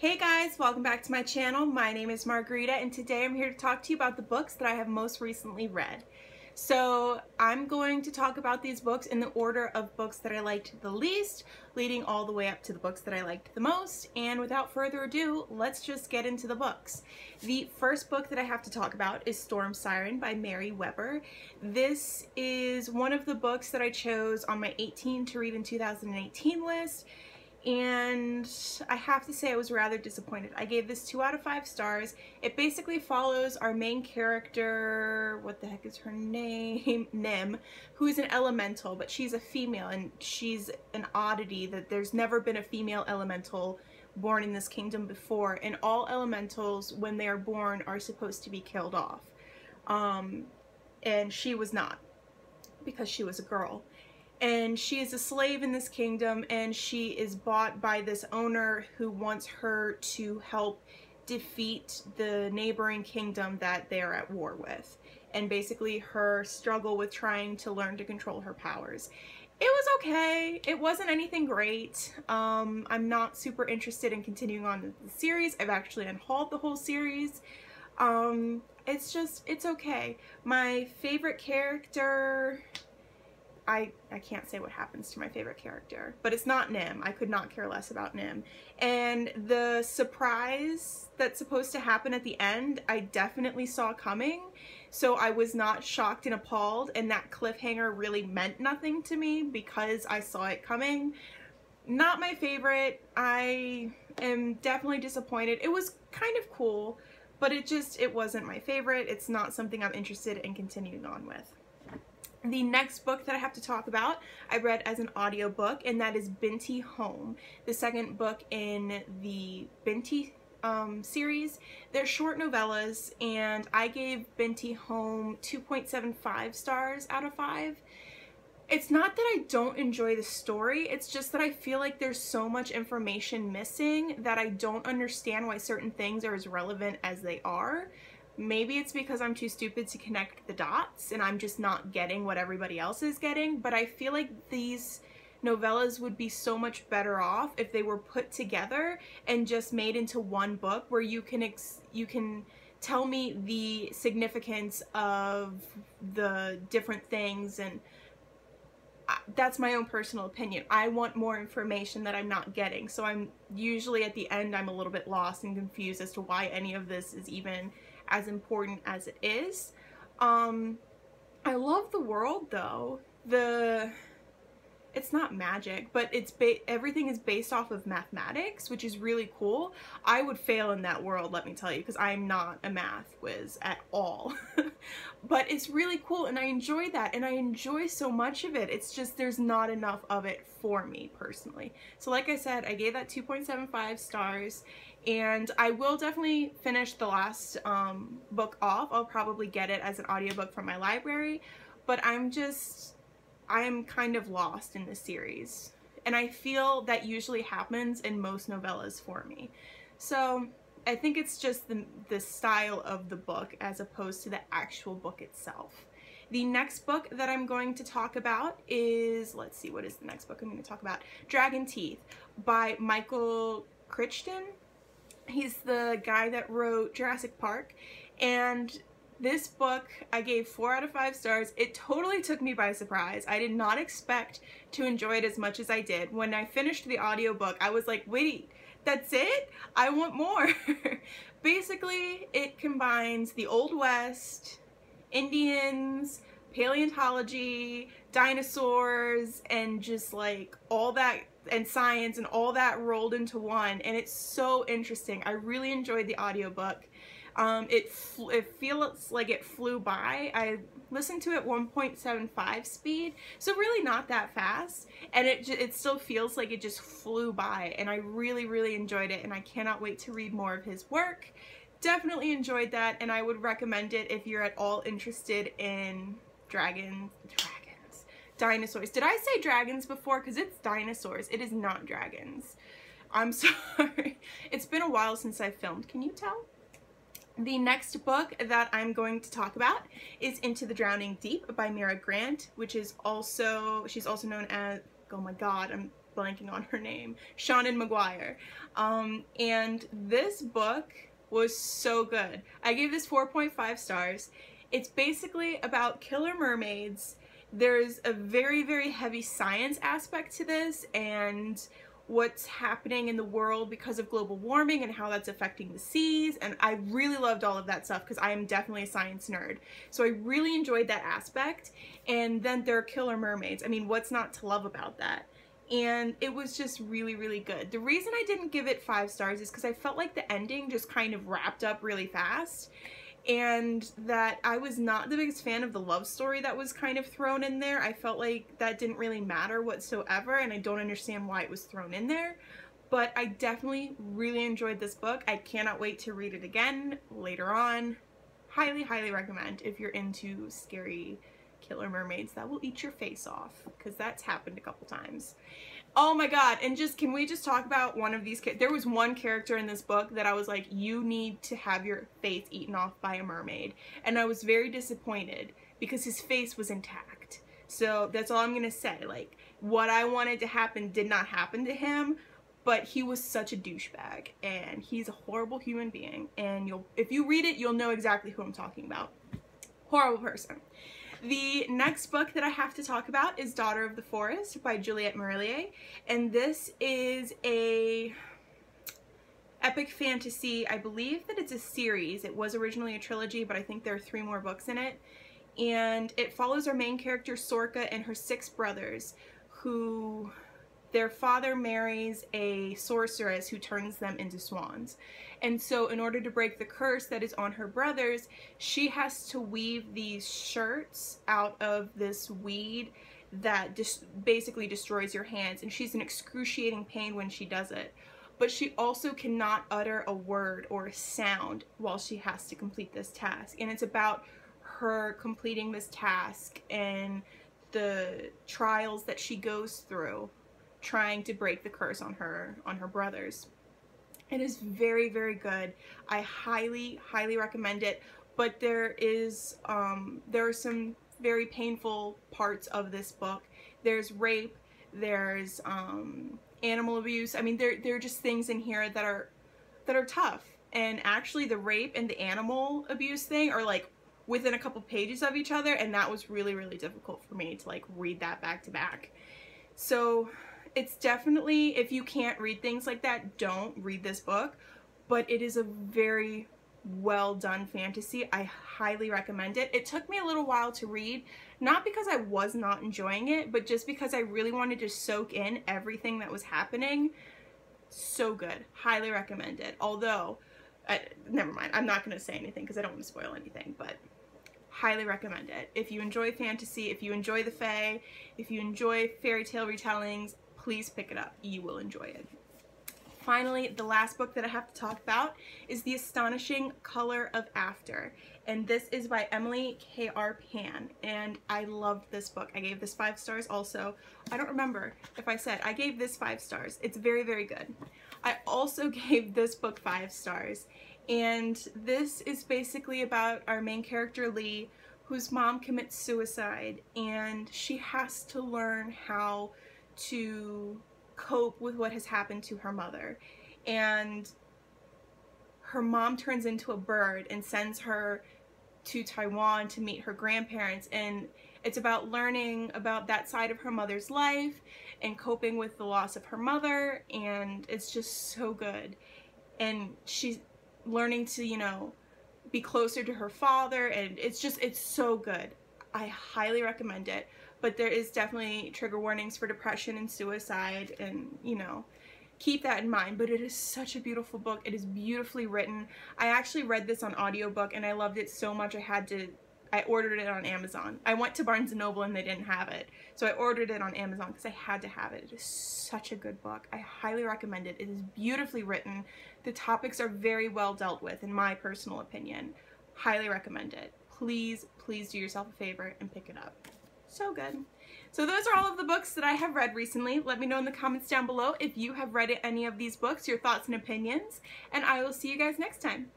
Hey guys, welcome back to my channel. My name is Margarita and today I'm here to talk to you about the books that I have most recently read. So I'm going to talk about these books in the order of books that I liked the least, leading all the way up to the books that I liked the most. And without further ado, let's just get into the books. The first book that I have to talk about is Storm Siren by Mary Weber. This is one of the books that I chose on my 18 to read in 2018 list. And I have to say I was rather disappointed. I gave this 2 out of 5 stars. It basically follows our main character, what the heck is her name? Nem, who is an elemental, but she's a female and she's an oddity that there's never been a female elemental born in this kingdom before, and all elementals when they are born are supposed to be killed off. And she was not, because she was a girl. And she is a slave in this kingdom, and she is bought by this owner who wants her to help defeat the neighboring kingdom that they are at war with. And basically her struggle with trying to learn to control her powers. It was okay. It wasn't anything great. I'm not super interested in continuing on with the series. I've actually unhauled the whole series. It's okay. My favorite character... I can't say what happens to my favorite character, but it's not Nim. I could not care less about Nim. And the surprise that's supposed to happen at the end, I definitely saw coming, so I was not shocked and appalled, and that cliffhanger really meant nothing to me because I saw it coming. Not my favorite. I am definitely disappointed. It was kind of cool, but it wasn't my favorite. It's not something I'm interested in continuing on with. The next book that I have to talk about, I read as an audiobook, and that is Binti Home, the second book in the Binti series. They're short novellas, and I gave Binti Home 2.75 stars out of 5. It's not that I don't enjoy the story, it's just that I feel like there's so much information missing that I don't understand why certain things are as relevant as they are. Maybe it's because I'm too stupid to connect the dots and I'm just not getting what everybody else is getting, but I feel like these novellas would be so much better off if they were put together and just made into one book where you can tell me the significance of the different things, and that's my own personal opinion. I want more information that I'm not getting, so I'm usually at the end I'm a little bit lost and confused as to why any of this is even as important as it is. I love the world though. It's not magic, but everything is based off of mathematics, which is really cool. I would fail in that world, let me tell you, because I'm not a math whiz at all. But it's really cool and I enjoy that, and I enjoy so much of it. It's just there's not enough of it for me personally. So like I said, I gave that 2.75 stars, and I will definitely finish the last book off. I'll probably get it as an audiobook from my library, but I am kind of lost in this series, and I feel that usually happens in most novellas for me. So I think it's just the style of the book as opposed to the actual book itself. The next book that I'm going to talk about is, let's see, what is the next book I'm going to talk about? Dragon Teeth by Michael Crichton. He's the guy that wrote Jurassic Park, and this book I gave 4 out of 5 stars. It totally took me by surprise. I did not expect to enjoy it as much as I did. When I finished the audiobook, I was like, wait, that's it? I want more. Basically, it combines the Old West, Indians, paleontology, dinosaurs, and just like all that, and science and all that rolled into one, and it's so interesting. I really enjoyed the audiobook. It feels like it flew by. I listened to it 1.75 speed, so really not that fast, and it still feels like it just flew by, and I really enjoyed it, and I cannot wait to read more of his work. Definitely enjoyed that, and I would recommend it if you're at all interested in dinosaurs. Did I say dragons before? Because it's dinosaurs. It is not dragons. I'm sorry. It's been a while since I filmed. Can you tell? The next book that I'm going to talk about is Into the Drowning Deep by Mira Grant, which is also, she's also known as, oh my god, I'm blanking on her name, Seanan McGuire. And this book was so good. I gave this 4.5 stars. It's basically about killer mermaids. There's a very, very heavy science aspect to this and what's happening in the world because of global warming and how that's affecting the seas, and I really loved all of that stuff because I am definitely a science nerd. So I really enjoyed that aspect, and then there are killer mermaids. I mean, what's not to love about that? And it was just really, really good. The reason I didn't give it 5 stars is because I felt like the ending just kind of wrapped up really fast, and that I was not the biggest fan of the love story that was kind of thrown in there. I felt like that didn't really matter whatsoever, and I don't understand why it was thrown in there. But I definitely really enjoyed this book. I cannot wait to read it again later on. Highly, highly recommend if you're into scary killer mermaids that will eat your face off, because that's happened a couple times. Oh my god, and can we just talk about one of these there was one character in this book that I was like, you need to have your face eaten off by a mermaid. And I was very disappointed because his face was intact. So that's all I'm gonna say. Like, what I wanted to happen did not happen to him, but he was such a douchebag, and he's a horrible human being. And if you read it, you'll know exactly who I'm talking about. Horrible person. The next book that I have to talk about is Daughter of the Forest by Juliette Marillier, and this is a epic fantasy. I believe that it's a series. It was originally a trilogy, but I think there are 3 more books in it, and it follows our main character Sorka and her 6 brothers, who their father marries a sorceress who turns them into swans. And so in order to break the curse that is on her brothers, she has to weave these shirts out of this weed that basically destroys your hands. And she's in excruciating pain when she does it. But she also cannot utter a word or a sound while she has to complete this task. And it's about her completing this task and the trials that she goes through trying to break the curse on her brothers. It is very, very good. I highly, highly recommend it, but there are some very painful parts of this book. There's rape, there's animal abuse. I mean, there are just things in here that are tough. And actually the rape and the animal abuse thing are like within a couple pages of each other, and that was really, really difficult for me to like read that back to back. So it's definitely, if you can't read things like that, don't read this book, but it is a very well done fantasy. I highly recommend it. It took me a little while to read, not because I was not enjoying it, but just because I really wanted to soak in everything that was happening. So good. Highly recommend it. Although, never mind, I'm not going to say anything because I don't want to spoil anything, but highly recommend it. If you enjoy fantasy, if you enjoy the Fae, if you enjoy fairy tale retellings, please pick it up. You will enjoy it. Finally, the last book that I have to talk about is The Astonishing Color of After, and this is by Emily K.R. Pan, and I loved this book. I gave this 5 stars also. I don't remember if I said I gave this 5 stars. It's very, very good. I also gave this book 5 stars, and this is basically about our main character Lee, whose mom commits suicide, and she has to learn how to cope with what has happened to her mother. And her mom turns into a bird and sends her to Taiwan to meet her grandparents, and it's about learning about that side of her mother's life and coping with the loss of her mother, and it's just so good. And she's learning to, you know, be closer to her father, and it's so good. I highly recommend it. But there is definitely trigger warnings for depression and suicide, and, you know, keep that in mind. But it is such a beautiful book. It is beautifully written. I actually read this on audiobook, and I loved it so much I ordered it on Amazon. I went to Barnes & Noble and they didn't have it, so I ordered it on Amazon because I had to have it. It is such a good book. I highly recommend it. It is beautifully written. The topics are very well dealt with, in my personal opinion. Highly recommend it. Please, please do yourself a favor and pick it up. So good. So those are all of the books that I have read recently. Let me know in the comments down below if you have read any of these books, your thoughts and opinions, and I will see you guys next time.